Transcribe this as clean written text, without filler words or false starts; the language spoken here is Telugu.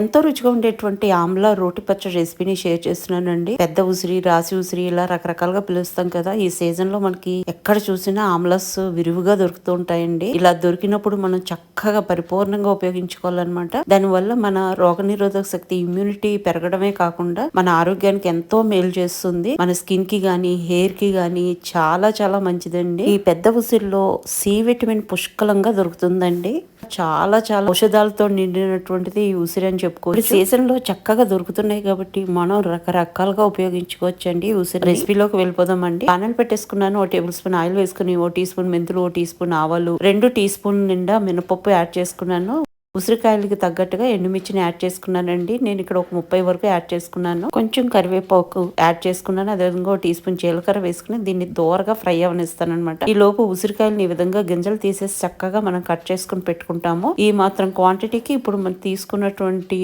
ఎంతో రుచిగా ఉండేటువంటి ఆమ్లా రోటి పచ్చడి రెసిపీని షేర్ చేస్తున్నానండి. పెద్ద ఉసిరి, రాసి ఉసిరి ఇలా రకరకాలుగా పిలుస్తాం కదా. ఈ సీజన్ లో మనకి ఎక్కడ చూసినా ఆమ్లాస్ విరివిగా దొరుకుతూ ఉంటాయండి. ఇలా దొరికినప్పుడు మనం చక్కగా పరిపూర్ణంగా ఉపయోగించుకోవాలన్నమాట. దానివల్ల మన రోగనిరోధక శక్తి, ఇమ్యూనిటీ పెరగడమే కాకుండా మన ఆరోగ్యానికి ఎంతో మేలు చేస్తుంది. మన స్కిన్ కి గానీ, హెయిర్ కి గానీ చాలా చాలా మంచిదండి. ఈ పెద్ద ఉసిరిలో సి విటమిన్ పుష్కలంగా దొరుకుతుందండి. చాలా చాలా ఔషధాలతో నిండినటువంటిది ఈ ఉసిరి అని చెప్పుకోవచ్చు. సీజన్ లో చక్కగా దొరుకుతున్నాయి కాబట్టి మనం రకరకాలుగా ఉపయోగించుకోవచ్చండి. ఉసిరి రెసిపీలోకి వెళ్ళిపోదామండి. పానల్ పెట్టేసుకున్నాను. 1 టేబుల్ స్పూన్ ఆయిల్ వేసుకుని, 1 టీ స్పూన్ మెంతులు, 1 టీ స్పూన్ ఆవాలు, 2 టీ స్పూన్ నిండా మినపప్పు యాడ్ చేసుకున్నాను. ఉసిరికాయలకి తగ్గట్టుగా ఎండుమిర్చిని యాడ్ చేసుకున్నానండి. నేను ఇక్కడ ఒక 30 వరకు యాడ్ చేసుకున్నాను. కొంచెం కరివేపాకు యాడ్ చేసుకున్నాను. అదేవిధంగా 1 టీ స్పూన్ జీలకర్ర వేసుకుని దీన్ని దోరగా ఫ్రై అవనిస్తాను అనమాట. ఈ లోపు ఉసిరికాయలను ఈ విధంగా గింజలు తీసేసి చక్కగా మనం కట్ చేసుకుని పెట్టుకుంటాము. ఈ మాత్రం క్వాంటిటీకి ఇప్పుడు మనం తీసుకున్నటువంటి